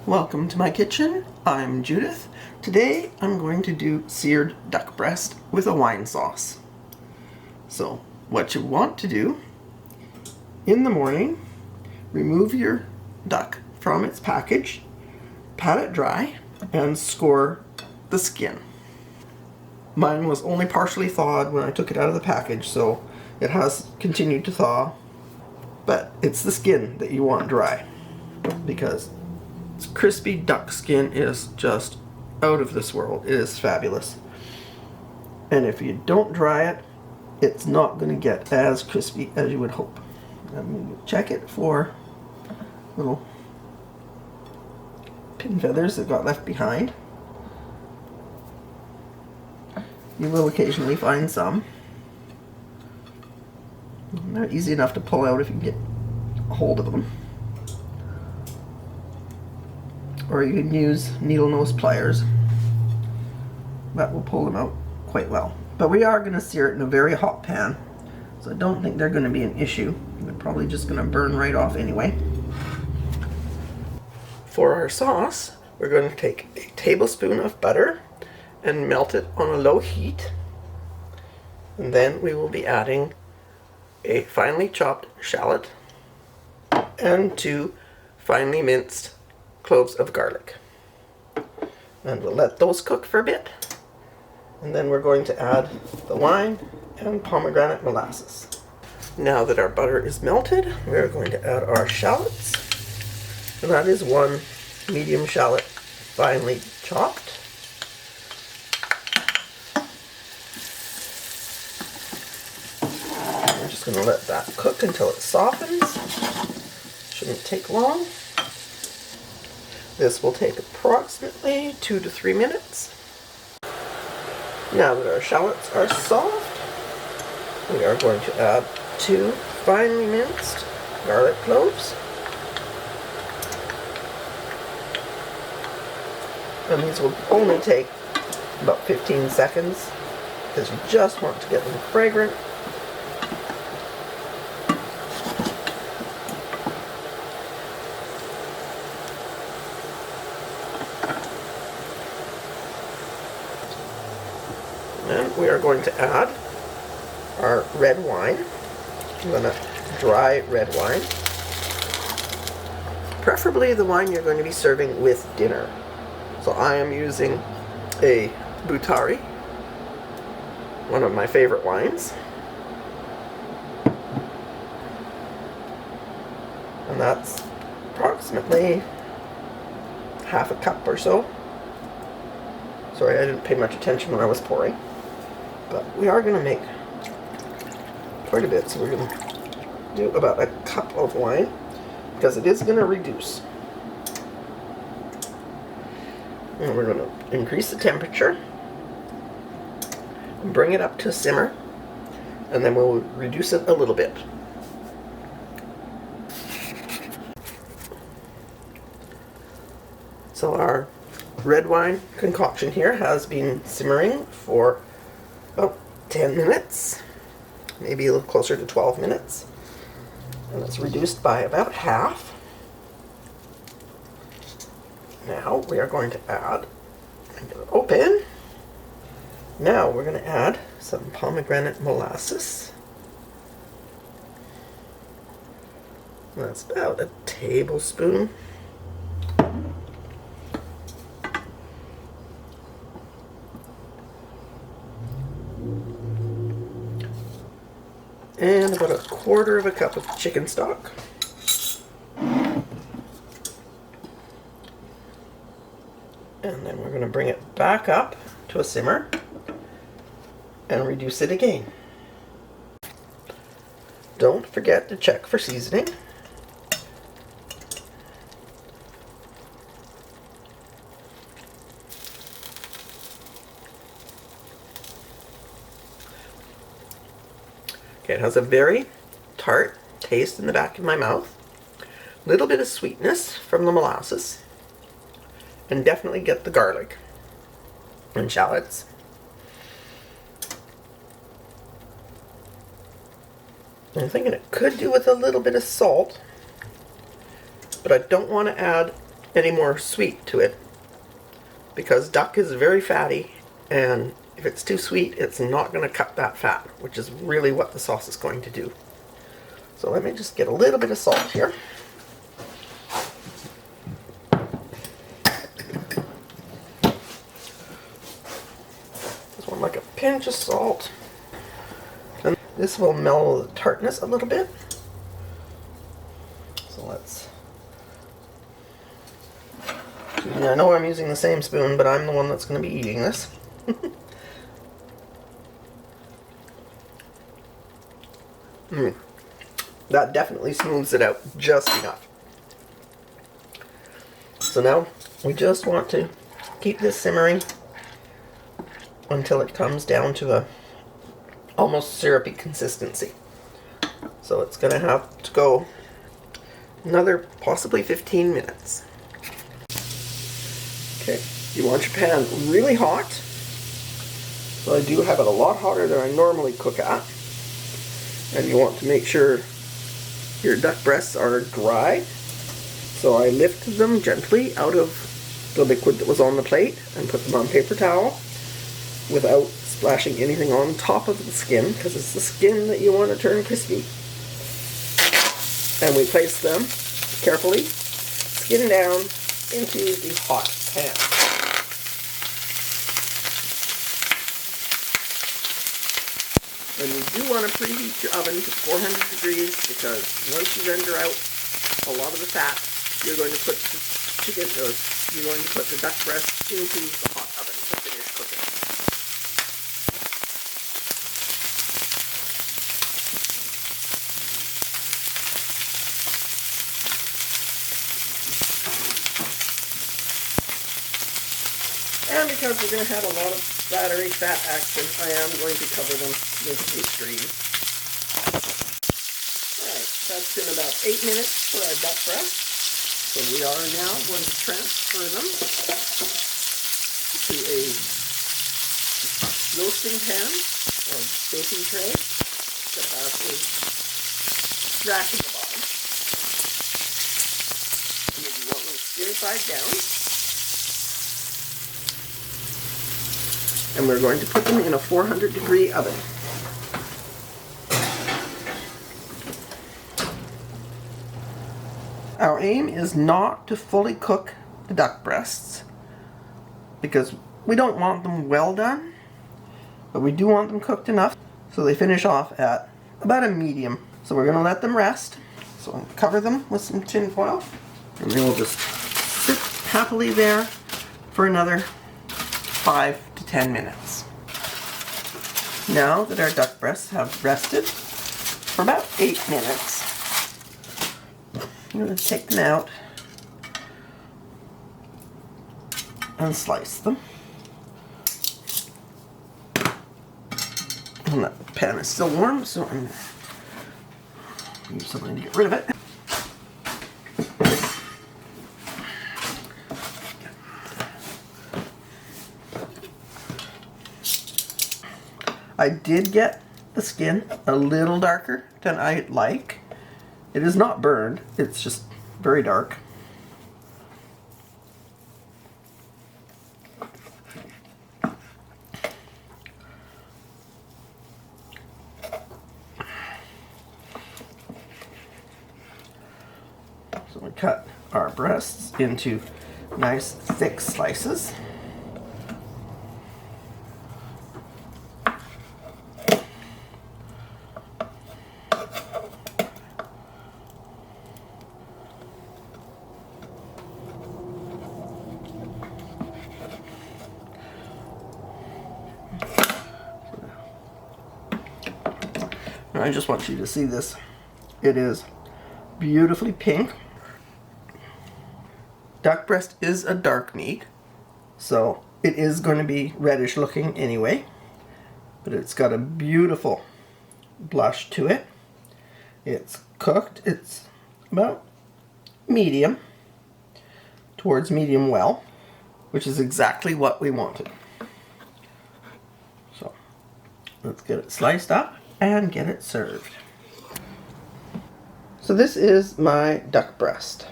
Welcome to my kitchen. I'm Judith. Today I'm going to do seared duck breast with a wine sauce. So what you want to do in the morning, remove your duck from its package, pat it dry, and score the skin. Mine was only partially thawed when I took it out of the package, so it has continued to thaw, but it's the skin that you want dry because crispy duck skin is just out of this world. It is fabulous. And if you don't dry it, it's not going to get as crispy as you would hope. I'm going to check it for little pin feathers that got left behind. You will occasionally find some. They're easy enough to pull out if you can get a hold of them. Or you can use needle nose pliers. That will pull them out quite well. But we are going to sear it in a very hot pan, so I don't think they're going to be an issue. They're probably just going to burn right off anyway. For our sauce, we're going to take a tablespoon of butter and melt it on a low heat. And then we will be adding a finely chopped shallot and 2 finely minced cloves of garlic. And we'll let those cook for a bit. And then we're going to add the wine and pomegranate molasses. Now that our butter is melted, we're going to add our shallots. And that is 1 medium shallot finely chopped. We're just going to let that cook until it softens. Shouldn't take long. This will take approximately 2 to 3 minutes. Now that our shallots are soft, we are going to add 2 finely minced garlic cloves. And these will only take about 15 seconds because you just want to get them fragrant. And we are going to add our red wine. I'm going to dry red wine. Preferably the wine you're going to be serving with dinner. So I am using a Butari, one of my favorite wines. And that's approximately half a cup or so. Sorry, I didn't pay much attention when I was pouring. But we are going to make quite a bit, so we're going to do about a cup of wine because it is going to reduce. And we're going to increase the temperature and bring it up to a simmer, and then we'll reduce it a little bit. So our red wine concoction here has been simmering for about 10 minutes, maybe a little closer to 12 minutes, and it's reduced by about half. Now we are going to add, and get it open. Now we're going to add some pomegranate molasses. That's about a tablespoon. And about a 1/4 of a cup of chicken stock. And then we're going to bring it back up to a simmer and reduce it again. Don't forget to check for seasoning. Okay, it has a very tart taste in the back of my mouth. A little bit of sweetness from the molasses. And definitely get the garlic and shallots. I'm thinking it could do with a little bit of salt, but I don't want to add any more sweet to it, because duck is very fatty, and if it's too sweet, it's not going to cut that fat, which is really what the sauce is going to do. So let me just get a little bit of salt here. This one like a pinch of salt. And this will mellow the tartness a little bit. So let's... Yeah, I know I'm using the same spoon, but I'm the one that's going to be eating this. That definitely smooths it out just enough. So now we just want to keep this simmering until it comes down to a almost syrupy consistency. So it's going to have to go another possibly 15 minutes. Okay, you want your pan really hot. So I do have it a lot hotter than I normally cook at. And you want to make sure your duck breasts are dry. So I lifted them gently out of the liquid that was on the plate and put them on paper towel without splashing anything on top of the skin, because it's the skin that you want to turn crispy. And we place them carefully, skin down, into the hot pan. And you do want to preheat your oven to 400 degrees, because once you render out a lot of the fat, you're going to put the duck breast into the hot oven to finish cooking. And because we're going to have a lot of battery fat action, I am going to cover them with a screen. Alright, that's been about 8 minutes for our duck breast. So we are now going to transfer them to a roasting pan or baking tray that has a rack in the bottom. And you want them skin side down. And we're going to put them in a 400-degree oven. Our aim is not to fully cook the duck breasts, because we don't want them well done, but we do want them cooked enough so they finish off at about a medium. So we're going to let them rest. So I'll cover them with some tin foil, and they will just sit happily there for another 5 to 10 minutes. Now that our duck breasts have rested for about 8 minutes, I'm going to take them out and slice them. And the pan is still warm, so I'm going to use something to get rid of it. I did get the skin a little darker than I'd like. It is not burned, it's just very dark. So we cut our breasts into nice thick slices. I just want you to see this. It is beautifully pink. Duck breast is a dark meat, so it is going to be reddish looking anyway, but it's got a beautiful blush to it. It's cooked. It's about medium, towards medium well, which is exactly what we wanted. So let's get it sliced up and get it served. So this is my duck breast.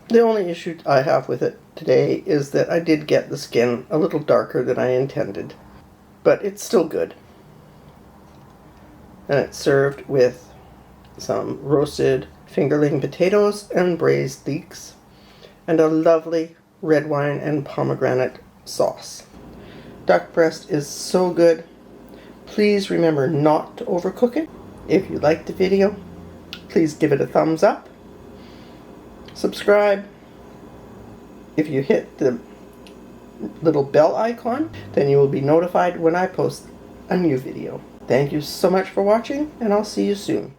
The only issue I have with it today is that I did get the skin a little darker than I intended, but it's still good. And it's served with some roasted fingerling potatoes and braised leeks, and a lovely red wine and pomegranate sauce. Duck breast is so good. Please remember not to overcook it. If you liked the video, please give it a thumbs up. Subscribe. If you hit the little bell icon, then you will be notified when I post a new video. Thank you so much for watching, and I'll see you soon.